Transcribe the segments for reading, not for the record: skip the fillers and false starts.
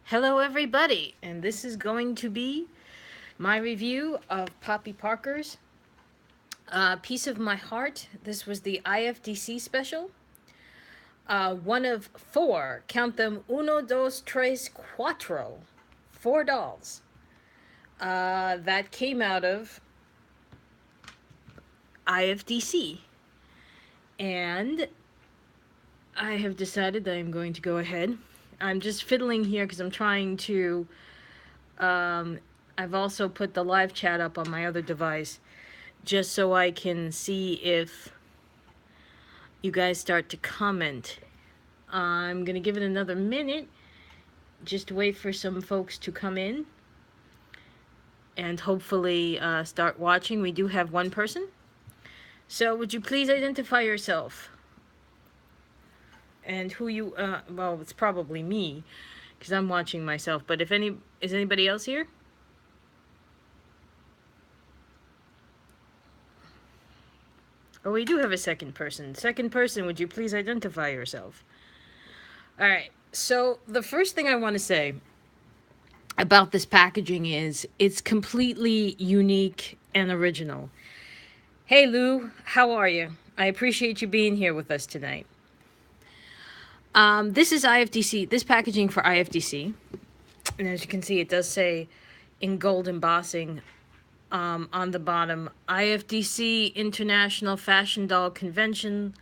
Hello, everybody, and this is going to be my review of Poppy Parker's Piece of My Heart. This was the IFDC special. One of four, count them, uno, dos, tres, cuatro, four dolls that came out of IFDC. And I have decided that I'm going to go ahead. I'm just fiddling here because I'm trying to. I've also put the live chat up on my other device just so I can see if you guys start to comment. I'm going to give it another minute just to wait for some folks to come in and hopefully start watching. We do have one person. So would you please identify yourself and who you, well, it's probably me because I'm watching myself, but is anybody else here? Oh, we do have a second person. Second person, would you please identify yourself? All right. So the first thing I want to say about this packaging is it's completely unique and original. Hey Lou, how are you? I appreciate you being here with us tonight. This is IFDC, this packaging for IFDC. And as you can see, it does say in gold embossing on the bottom, IFDC International Fashion Doll Convention,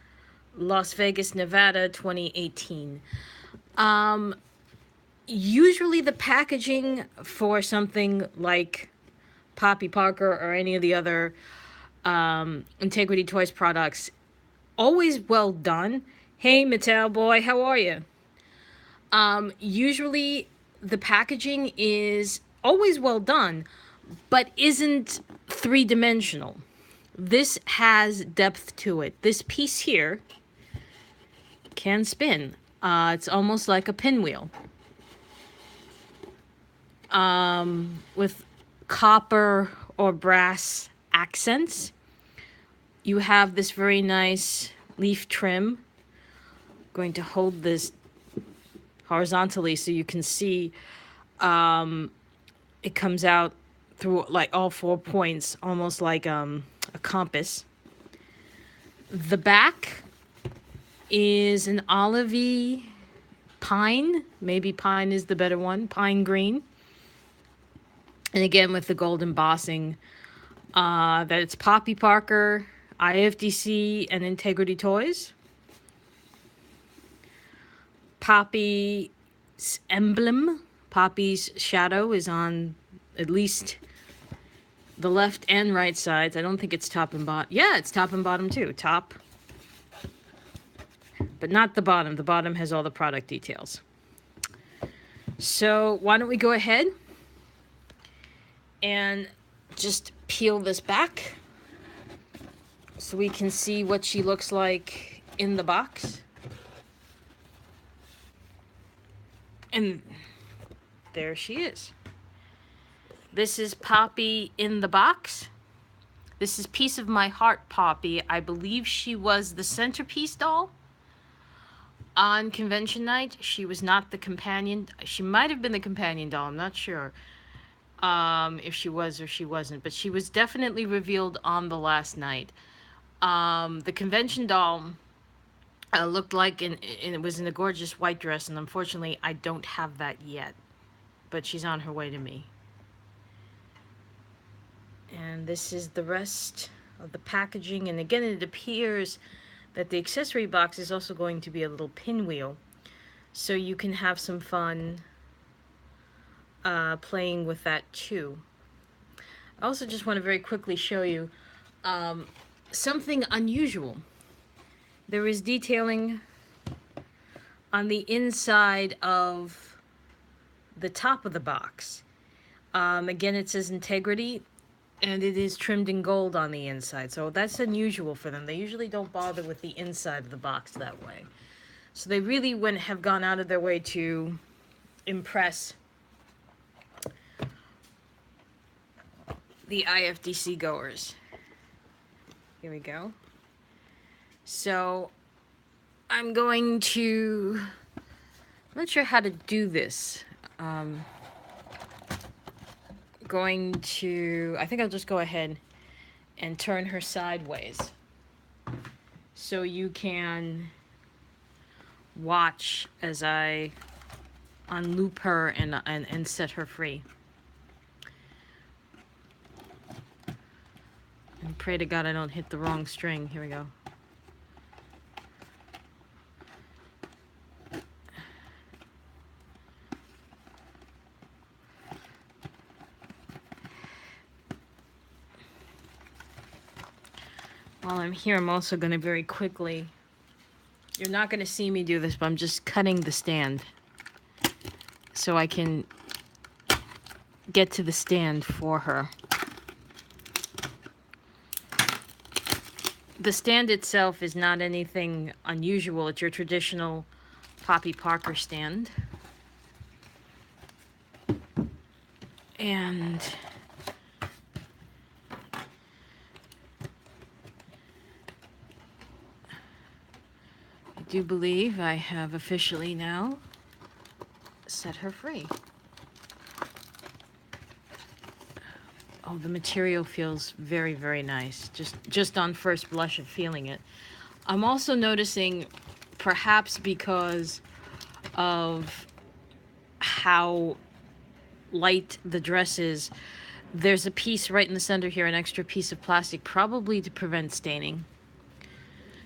Las Vegas, Nevada, 2018. Usually the packaging for something like Poppy Parker or any of the other Integrity Toys products, always well done. Hey, Mattel boy, how are you? Usually the packaging is always well done, but isn't three-dimensional. This has depth to it. This piece here can spin. It's almost like a pinwheel. With copper or brass accents. You have this very nice leaf trim. I'm going to hold this horizontally so you can see it comes out through like all 4 points, almost like a compass. The back is an olivey pine. Maybe pine is the better one. Pine green. And again, with the gold embossing, that it's Poppy Parker, IFDC, and Integrity Toys. Poppy's emblem, Poppy's shadow, is on at least the left and right sides. I don't think it's top and bottom. Yeah, it's top and bottom too. Top, but not the bottom. The bottom has all the product details. So why don't we go ahead and just peel this back so we can see what she looks like in the box. And there she is. This is Poppy in the box. This is Piece of My Heart Poppy. I believe she was the centerpiece doll on convention night. She was not the companion. She might have been the companion doll. I'm not sure if she was or she wasn't. But she was definitely revealed on the last night. The convention doll looked like, and it was in a gorgeous white dress. And unfortunately, I don't have that yet. But she's on her way to me. And this is the rest of the packaging. And again, it appears that the accessory box is also going to be a little pinwheel. So you can have some fun playing with that too. I also just want to very quickly show you something unusual. There is detailing on the inside of the top of the box. Again, it says Integrity, and it is trimmed in gold on the inside. So that's unusual for them. They usually don't bother with the inside of the box that way. So they really have gone out of their way to impress the IFDC goers. Here we go. So I'm not sure how to do this. Going to, I think I'll just go ahead and turn her sideways so you can watch as I unloop her and set her free. And pray to God I don't hit the wrong string. Here we go. While I'm here, I'm also going to very quickly, you're not going to see me do this, but I'm just cutting the stand so I can get to the stand for her. The stand itself is not anything unusual. It's your traditional Poppy Parker stand. And I do believe I have officially now set her free. Oh, the material feels very, very nice. Just on first blush of feeling it. I'm also noticing, perhaps because of how light the dress is, there's a piece right in the center here, an extra piece of plastic, probably to prevent staining.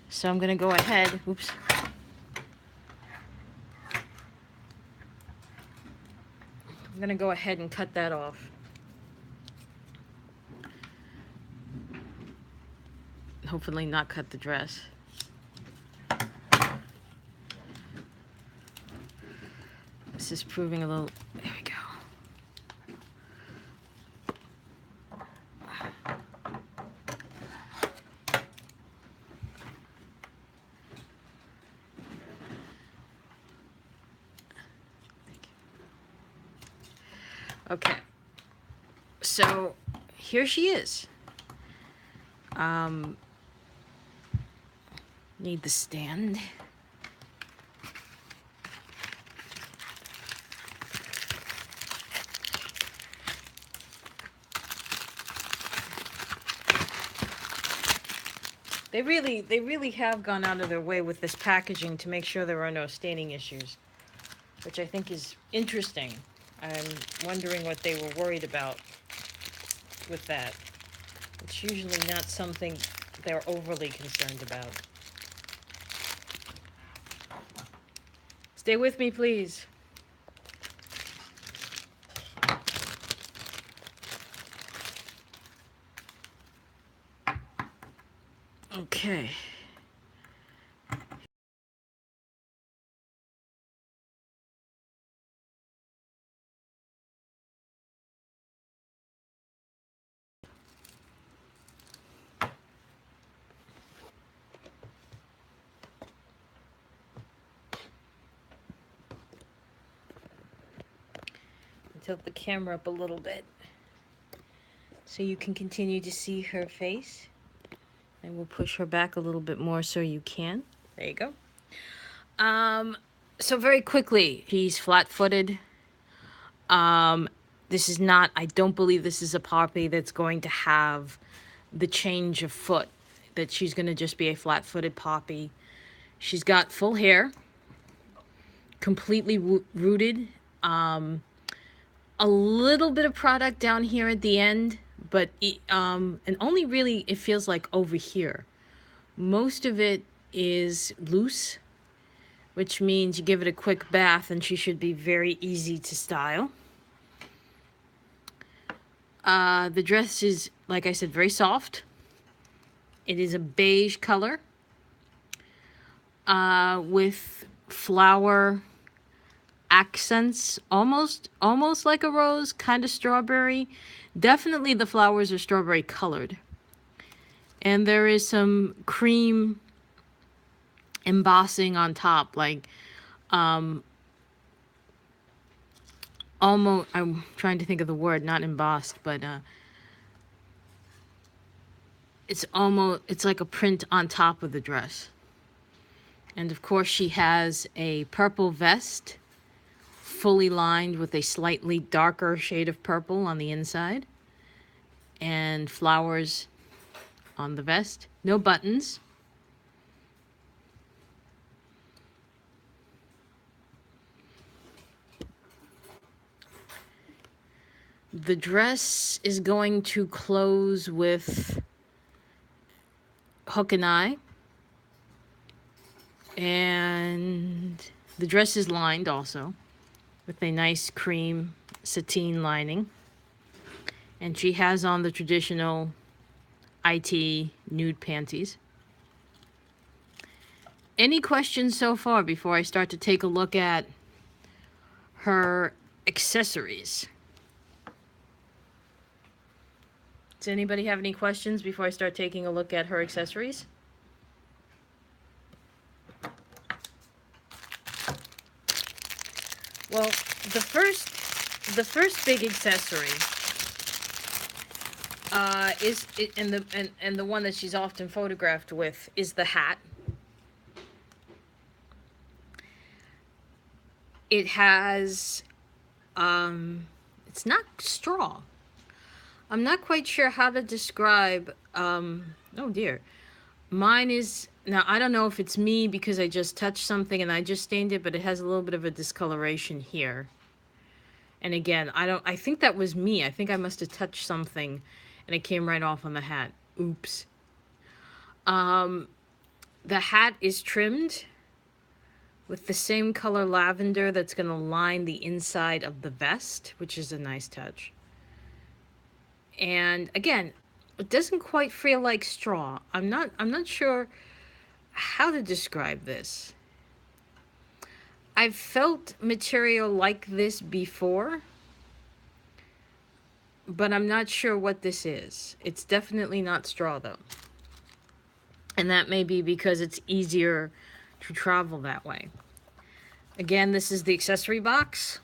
So I'm gonna go ahead, oops. I'm gonna go ahead and cut that off. Hopefully not cut the dress. This is proving a little, there we go. Okay, so here she is. Need the stand. They really have gone out of their way with this packaging to make sure there are no staining issues, which I think is interesting. I'm wondering what they were worried about with that. It's usually not something they're overly concerned about. Stay with me, please. Okay. Tilt the camera up a little bit so you can continue to see her face. And we'll push her back a little bit more so you can. There you go. So very quickly, he's flat-footed. This is not, I don't believe this is a Poppy that's going to have the change of foot, that she's going to just be a flat-footed Poppy. She's got full hair, completely rooted. A little bit of product down here at the end, but and only really, it feels like over here. Most of it is loose, which means you give it a quick bath and she should be very easy to style. The dress is, like I said, very soft. It is a beige color with flower accents, almost like a rose, kind of strawberry. Definitely the flowers are strawberry colored. And there is some cream embossing on top, like almost, I'm trying to think of the word, not embossed, but it's like a print on top of the dress. And of course she has a purple vest, fully lined with a slightly darker shade of purple on the inside. And flowers on the vest. No buttons. The dress is going to close with hook and eye. And the dress is lined also with a nice cream sateen lining. And she has on the traditional IT nude panties. Any questions so far before I start to take a look at her accessories? Does anybody have any questions before I start taking a look at her accessories? Well, the first big accessory and the one that she's often photographed with is the hat. It has it's not straw. I'm not quite sure how to describe oh dear. Mine is, now I don't know if it's me because I just touched something and I just stained it, but it has a little bit of a discoloration here. And again, I think that was me. I think I must have touched something and it came right off on the hat. Oops. The hat is trimmed with the same color lavender that's going to line the inside of the vest, which is a nice touch. And again, it doesn't quite feel like straw. I'm not sure how to describe this. I've felt material like this before, but I'm not sure what this is. It's definitely not straw though. And that may be because it's easier to travel that way. Again, this is the accessory box.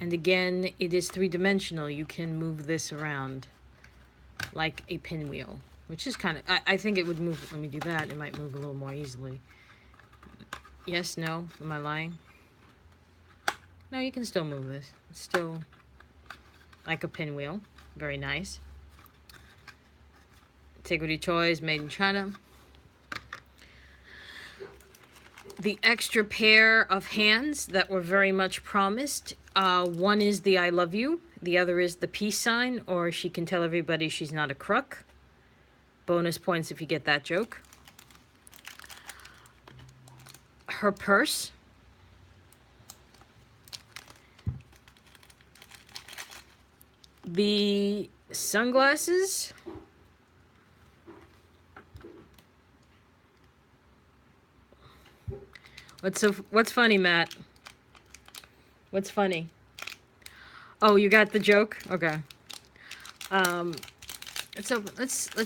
And again, it is three-dimensional. You can move this around like a pinwheel, which is kind of, I think it would move, let me do that. It might move a little more easily. Yes, no, am I lying? No, you can still move this. It's still like a pinwheel. Very nice. Antiquity Toys, made in China. The extra pair of hands that were very much promised. One is the I love you. The other is the peace sign, or she can tell everybody she's not a crook. Bonus points if you get that joke. Her purse. The sunglasses. What's funny, Matt? What's funny? Oh, you got the joke? Okay. Let's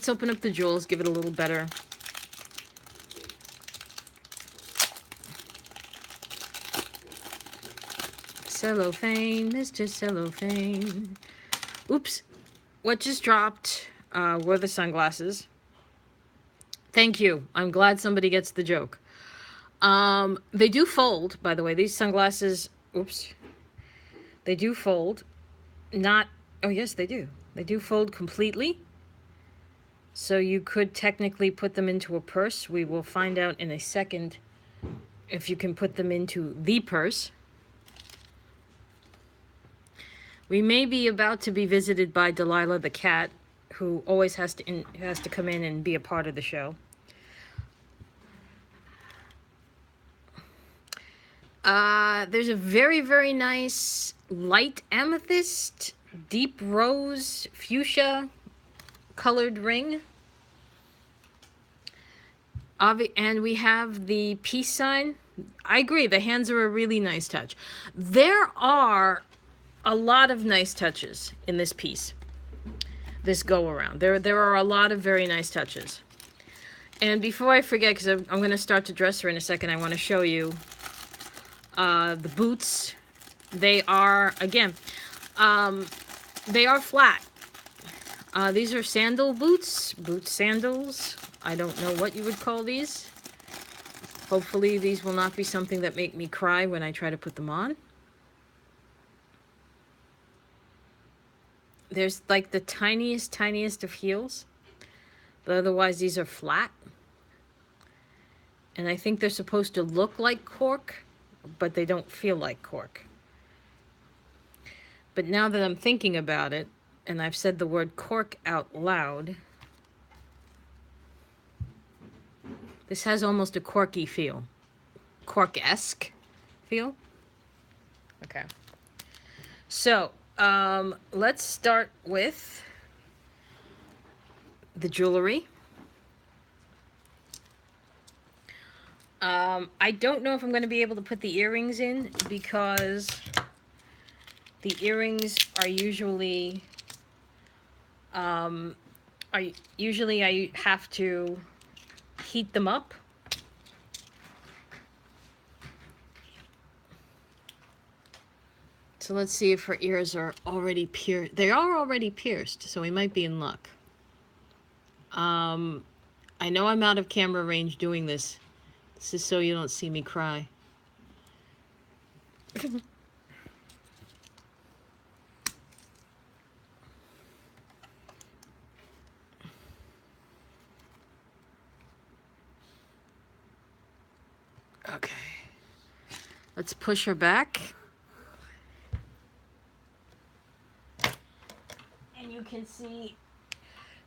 open up the jewels, give it a little better. Cellophane, Mr. Cellophane. Oops. What just dropped were the sunglasses. Thank you. I'm glad somebody gets the joke. They do fold, by the way. These sunglasses, oops. They do fold. Not, oh yes, they do. They do fold completely. So you could technically put them into a purse. We will find out in a second if you can put them into the purse. We may be about to be visited by Delilah the cat, who always has to come in and be a part of the show. There's a very, very nice light amethyst, deep rose, fuchsia colored ring. And we have the peace sign. I agree, the hands are a really nice touch. There are a lot of nice touches in this piece, this go around. There are a lot of very nice touches. And before I forget, because I'm going to start to dress her in a second, I want to show you the boots. They are, again, they are flat. These are sandal boots, sandals. I don't know what you would call these. Hopefully these will not be something that make me cry when I try to put them on. There's like the tiniest of heels, but otherwise these are flat. And I think they're supposed to look like cork, but they don't feel like cork. But now that I'm thinking about it, and I've said the word cork out loud, this has almost a corky feel. Cork-esque feel. Okay. So, let's start with the jewelry. I don't know if I'm going to be able to put the earrings in because the earrings are usually, I have to heat them up. So let's see if her ears are already pierced. They are already pierced, so we might be in luck. I know I'm out of camera range doing this. This is so you don't see me cry. Okay. Let's push her back. And you can see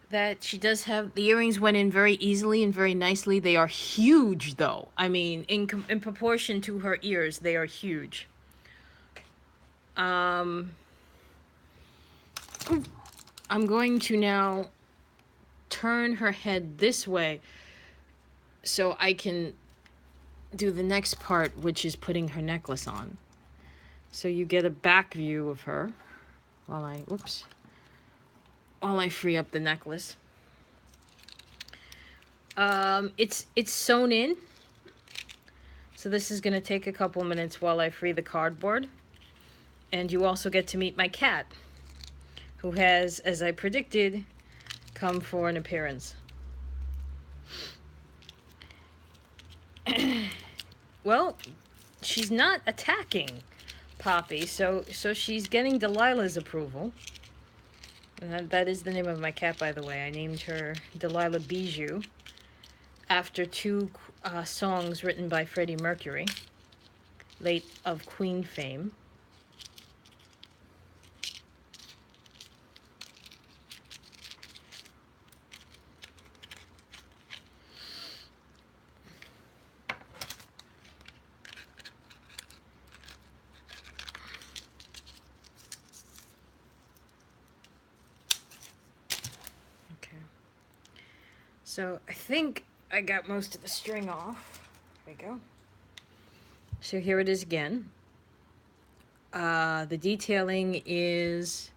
that she does have, the earrings went in very easily and very nicely. They are huge though. I mean, in proportion to her ears, they are huge. I'm going to now turn her head this way so I can do the next part, which is putting her necklace on. So you get a back view of her while I free up the necklace. It's sewn in, so this is gonna take a couple minutes while I free the cardboard. And you also get to meet my cat, who has, as I predicted, come for an appearance. Well, she's not attacking Poppy, so she's getting Delilah's approval. And that is the name of my cat, by the way. I named her Delilah Bijou after two songs written by Freddie Mercury, late of Queen fame. So I think I got most of the string off. There we go. So here it is again. The detailing is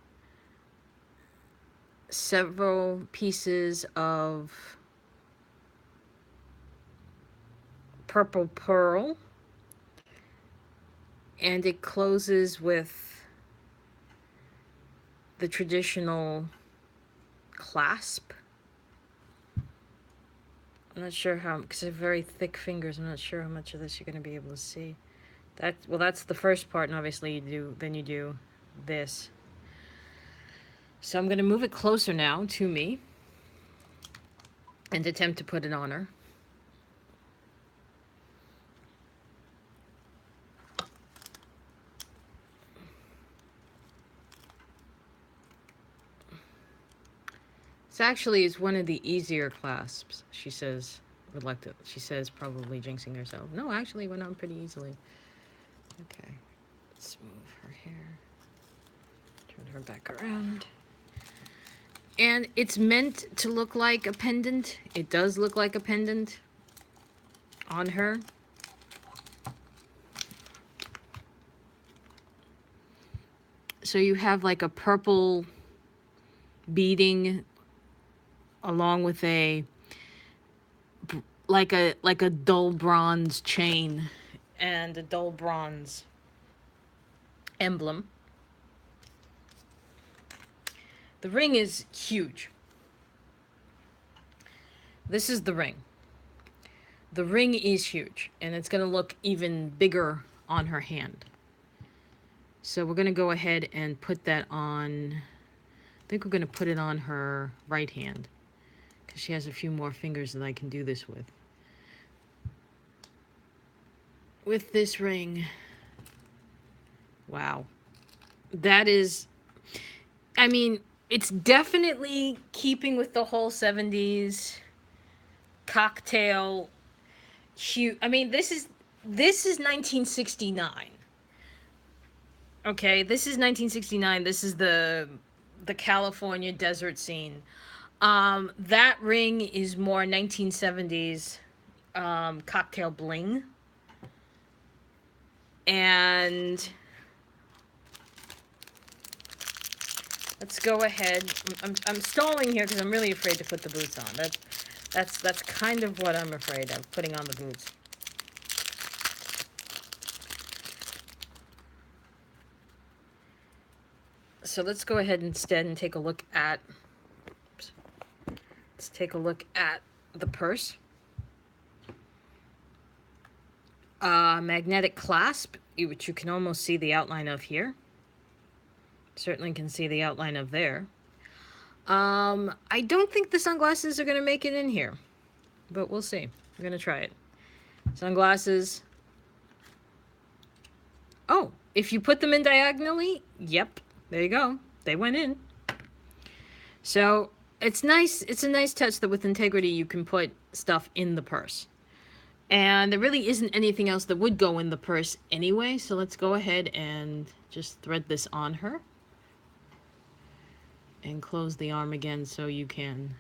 several pieces of purple pearl, and it closes with the traditional clasp. I'm not sure how, because I have very thick fingers, I'm not sure how much of this you're going to be able to see. That's the first part, and obviously you do this. So I'm going to move it closer now to me and attempt to put it on her. This actually is one of the easier clasps, she says, reluctant. She says, probably jinxing herself. No, actually it went on pretty easily. Okay, let's move her hair. Turn her back around. And it's meant to look like a pendant. It does look like a pendant on her. So you have like a purple beading along with a like a dull bronze chain and a dull bronze emblem. The ring is huge. This is the ring. The ring is huge, and it's going to look even bigger on her hand. So we're going to go ahead and put that on. I think we're going to put it on her right hand, because she has a few more fingers that I can do this with. With this ring. Wow. That is, I mean, it's definitely keeping with the whole 70s cocktail hue. I mean, this is 1969. Okay, this is 1969. This is the California desert scene. That ring is more 1970s cocktail bling. And let's go ahead. I'm stalling here because I'm really afraid to put the boots on. That's kind of what I'm afraid of, putting on the boots. So let's go ahead instead and take a look at, oops, let's take a look at the purse. Magnetic clasp, which you can almost see the outline of here. Certainly can see the outline of there. I don't think the sunglasses are going to make it in here, but we'll see. We're going to try it. Sunglasses. Oh, if you put them in diagonally, yep, there you go. They went in. So it's nice. It's a nice touch that with integrity you can put stuff in the purse. And there really isn't anything else that would go in the purse anyway, so let's go ahead and just thread this on her. And close the arm again so you can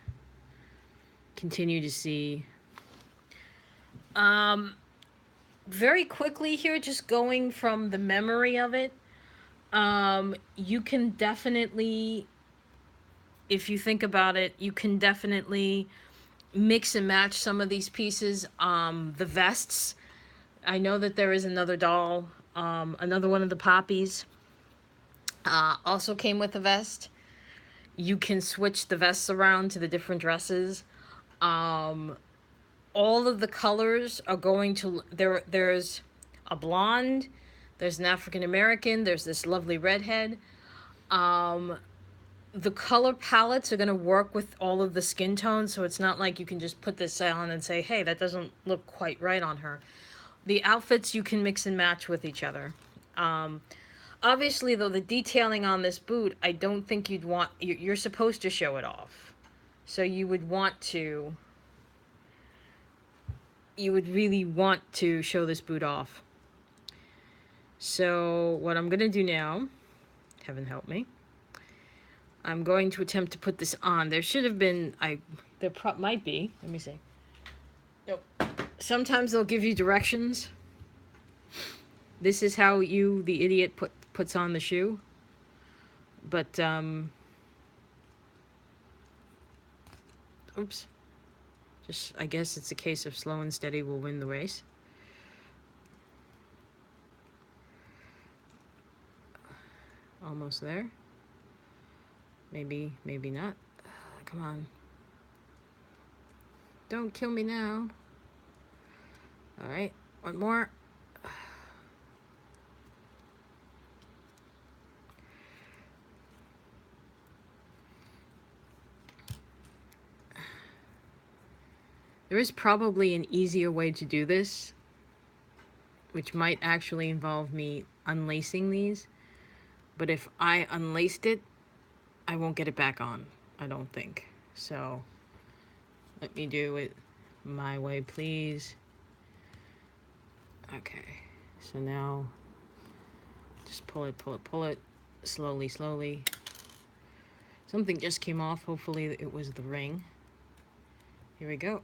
continue to see. Very quickly here, just going from the memory of it, you can definitely, if you think about it, you can definitely mix and match some of these pieces. The vests, I know that there is another doll, another one of the Poppies, also came with a vest. You can switch the vests around to the different dresses. All of the colors are going to, there's a blonde, there's an African American, there's this lovely redhead. The color palettes are going to work with all of the skin tones, so it's not like you can just put this on and say, hey, that doesn't look quite right on her. The outfits you can mix and match with each other. Obviously, though, the detailing on this boot, I don't think you'd want, you're supposed to show it off. So you would want to, you would really want to show this boot off. So what I'm going to do now, heaven help me, I'm going to attempt to put this on. There should have been, there might be, let me see. Nope. Sometimes they'll give you directions. This is how you, the idiot, puts on the shoe. But, oops. Just, I guess it's a case of slow and steady will win the race. Almost there. Maybe, maybe not. Come on. Don't kill me now. All right, one more. There is probably an easier way to do this, which might actually involve me unlacing these. But if I unlaced it, I won't get it back on, I don't think. So let me do it my way, please. Okay, so now just pull it, pull it, pull it, slowly, slowly. Something just came off. Hopefully it was the ring. Here we go.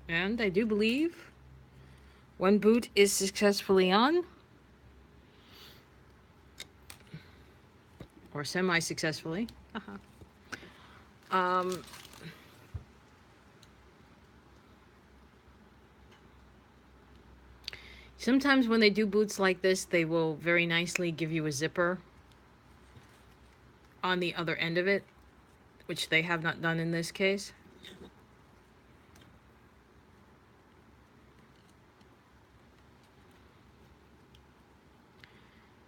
And I do believe one boot is successfully on. Or semi-successfully. Sometimes when they do boots like this, they will very nicely give you a zipper on the other end of it, which they have not done in this case.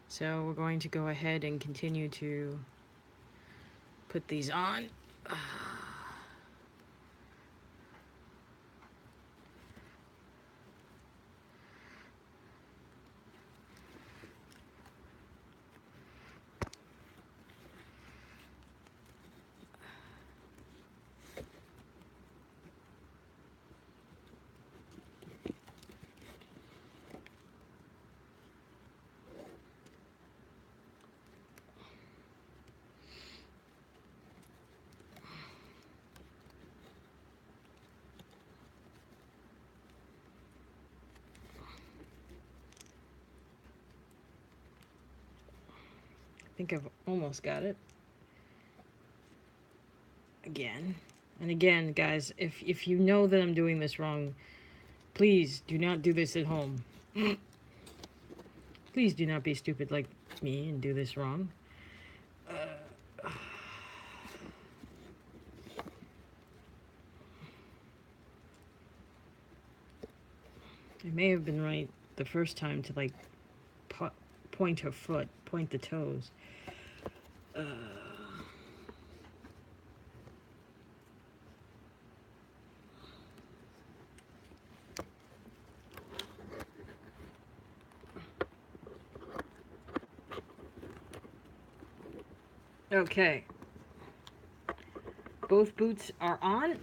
So we're going to go ahead and continue to put these on. I think I've almost got it. Again. And again, guys, if you know that I'm doing this wrong, please do not do this at home. Please do not be stupid like me and do this wrong. I may have been right the first time to, like, point her foot, point the toes. Okay. Both boots are on.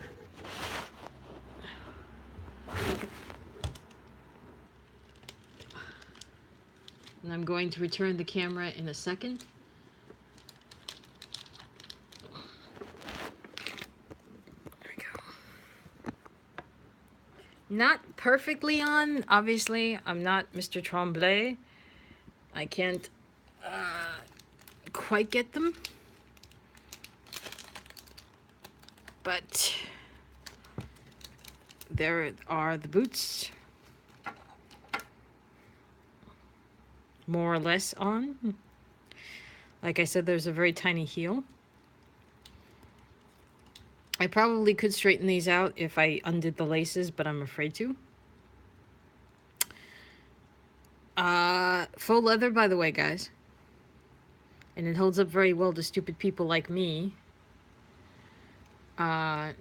And I'm going to return the camera in a second. There we go. Not perfectly on, obviously. I'm not Mr. Tremblay. I can't quite get them. But there are the boots. More or less on. Like I said, there's a very tiny heel. I probably could straighten these out if I undid the laces, but I'm afraid to. Faux leather, by the way, guys. And it holds up very well to stupid people like me.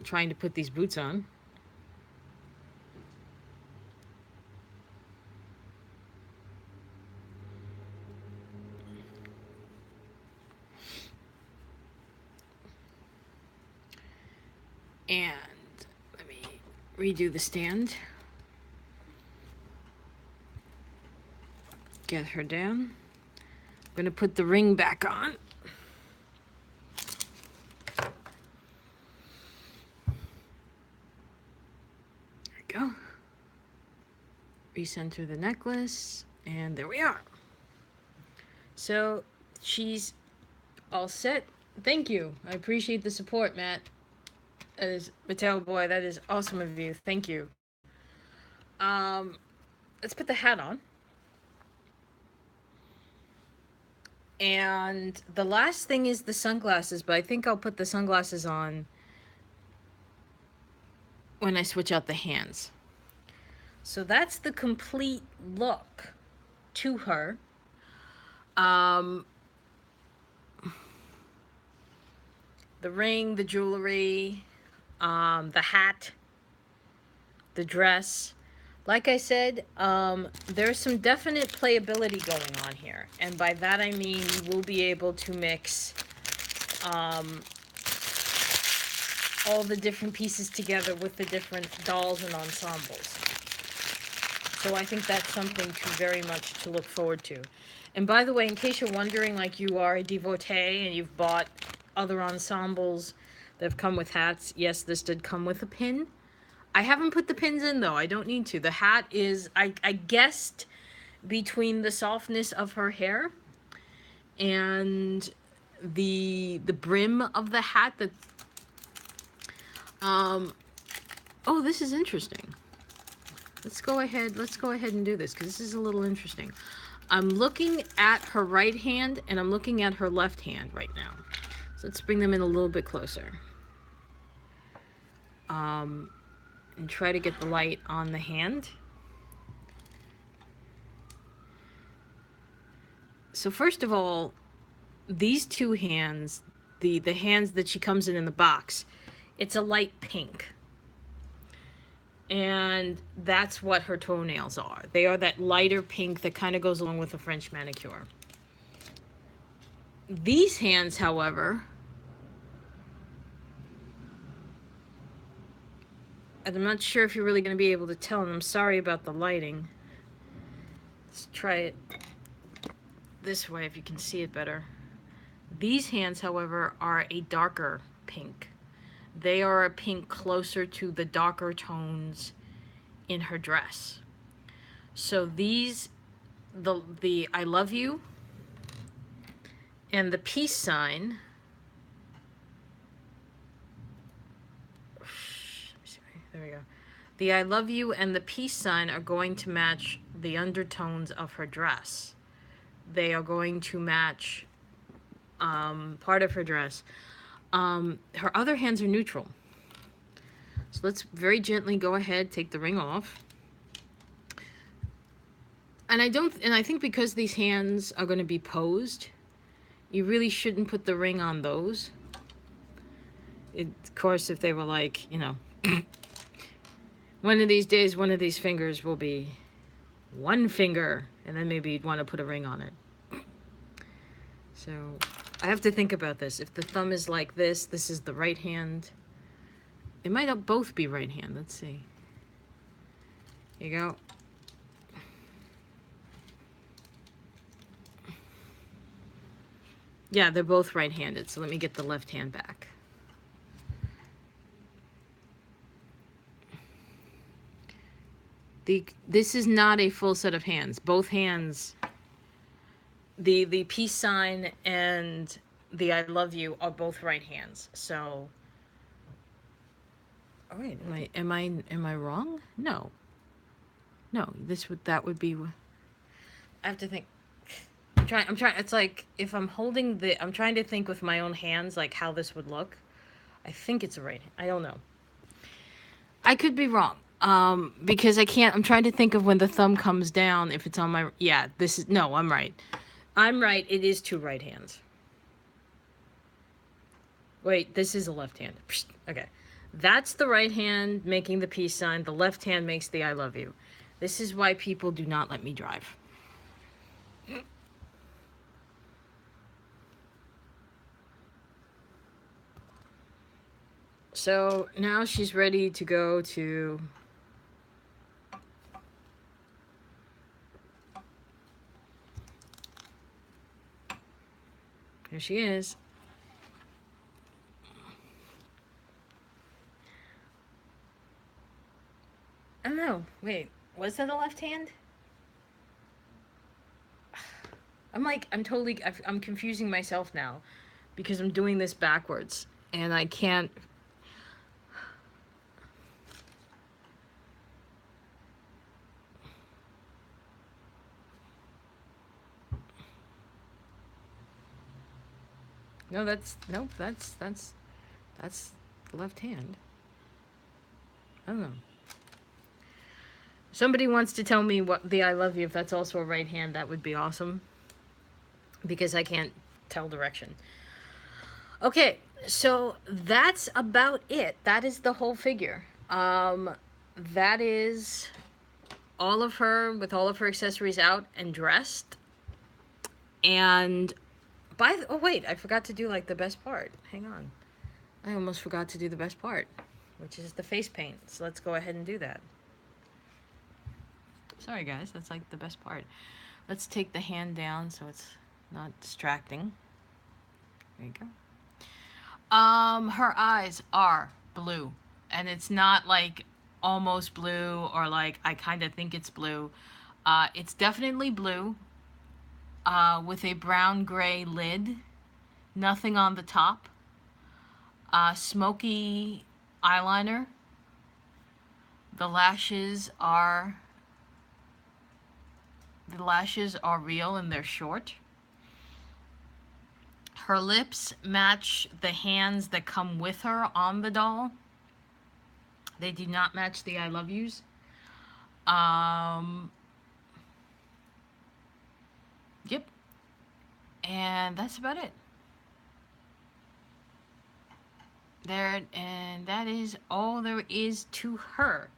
Trying to put these boots on. And let me redo the stand. Get her down. I'm gonna put the ring back on. There we go. Recenter the necklace, and there we are. So she's all set. Thank you. I appreciate the support, Matt. That is Mattel boy. That is awesome of you. Thank you. Let's put the hat on. And the last thing is the sunglasses, but I think I'll put the sunglasses on when I switch out the hands. So that's the complete look to her. The ring, the jewelry, the hat, the dress. Like I said, there's some definite playability going on here. And by that I mean you will be able to mix all the different pieces together with the different dolls and ensembles. So I think that's something to very much to look forward to. And by the way, in case you're wondering, like you are a devotee and you've bought other ensembles that have come with hats, yes, this did come with a pin. I haven't put the pins in though. I don't need to. The hat is, I guessed between the softness of her hair and the brim of the hat that oh, this is interesting. Let's go ahead and do this because this is a little interesting. I'm looking at her right hand and I'm looking at her left hand right now. So let's bring them in a little bit closer. and try to get the light on the hand. So first of all, these two hands, the hands that she comes in the box, it's a light pink. And that's what her toenails are. They are that lighter pink that kind of goes along with a French manicure. These hands, however, and I'm not sure if you're really going to be able to tell, and I'm sorry about the lighting. Let's try it this way if you can see it better. These hands, however, are a darker pink. They are a pink closer to the darker tones in her dress. So these, the I love you and the peace sign, there we go. The I love you and the peace sign are going to match the undertones of her dress. They are going to match part of her dress. Her other hands are neutral. So let's very gently go ahead, take the ring off. And I think because these hands are going to be posed, you really shouldn't put the ring on those. Of course, if they were like, you know, one of these days, one of these fingers will be one finger, and then maybe you'd want to put a ring on it. So I have to think about this. If the thumb is like this is the right hand. It might not both be right hand. Let's see. Here you go. Yeah, they're both right-handed, so let me get the left hand back. This is not a full set of hands. Both hands, the peace sign and the I love you are both right hands. So, all right, am I wrong? No. No, that would be. I have to think. I'm trying. It's like if I'm holding I'm trying to think with my own hands, like how this would look. I think it's a right. I don't know. I could be wrong. Because I can't. I'm trying to think of when the thumb comes down. If it's on my. Yeah. No. I'm right. I'm right. It is two right hands. Wait. This is a left hand. Okay. That's the right hand making the peace sign. The left hand makes the I love you. This is why people do not let me drive. So now she's ready to go to... Here she is. Oh no, wait. Was that a left hand? I'm confusing myself now because I'm doing this backwards and I can't. No, that's the left hand. I don't know. Somebody wants to tell me what the I love you, if that's also a right hand, that would be awesome. Because I can't tell direction. Okay, so that's about it. That is the whole figure. That is all of her, with all of her accessories out and dressed. And oh wait, I forgot to do like the best part. Hang on. I almost forgot to do the best part, which is the face paint. So let's go ahead and do that. Sorry guys, that's like the best part. Let's take the hand down so it's not distracting. There you go. Her eyes are blue, and it's not like almost blue or like I kind of think it's blue. It's definitely blue, with a brown gray lid, nothing on the top, smoky eyeliner. The lashes are real and they're short. Her lips match the hands that come with her on the doll. They do not match the I love yous. Um, yep. And that's about it. There, and that is all there is to her.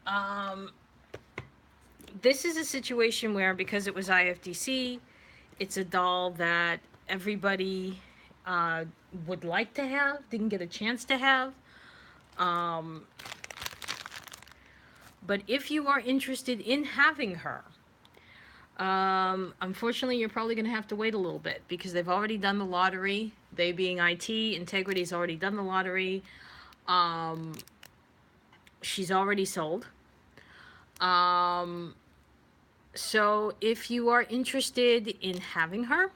Um, this is a situation where, because it was IFDC, it's a doll that everybody uh, would like to have, didn't get a chance to have. Um, but if you are interested in having her, unfortunately, you're probably going to have to wait a little bit because they've already done the lottery. They being IT, Integrity's already done the lottery. Um, she's already sold. Um, so if you are interested in having her,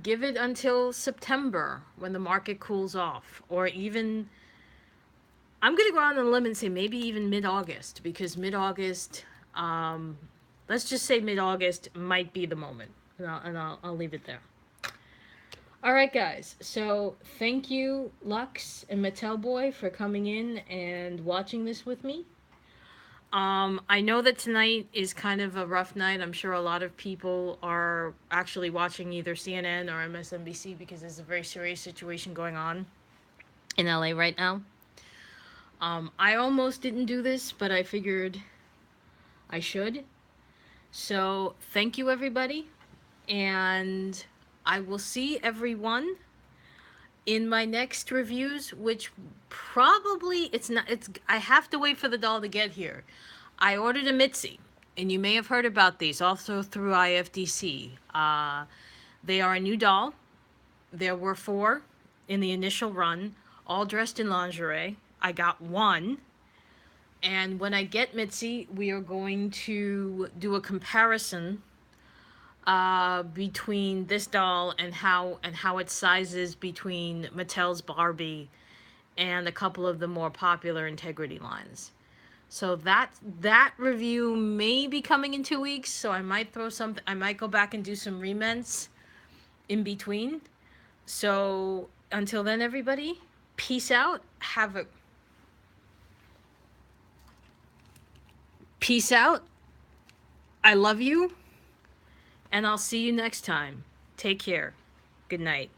give it until September when the market cools off, or even, I'm gonna go out on a limb and say maybe even mid-August, because mid-August, let's just say mid-August might be the moment, and I'll leave it there. All right, guys. So thank you, Lux and Mattel Boy, for coming in and watching this with me. I know that tonight is kind of a rough night. I'm sure a lot of people are actually watching either CNN or MSNBC because there's a very serious situation going on in LA right now. I almost didn't do this, but I figured I should. So thank you, everybody. And I will see everyone in my next reviews, which probably I have to wait for the doll to get here. I ordered a Mitzi, and you may have heard about these also through IFDC. They are a new doll. There were 4 in the initial run, all dressed in lingerie. I got 1. And when I get Mitzi, we are going to do a comparison between this doll and how it sizes between Mattel's Barbie and a couple of the more popular Integrity lines. So that review may be coming in 2 weeks. So I might I might go back and do some remints in between. So until then, everybody, peace out. Peace out. I love you. And I'll see you next time. Take care. Good night.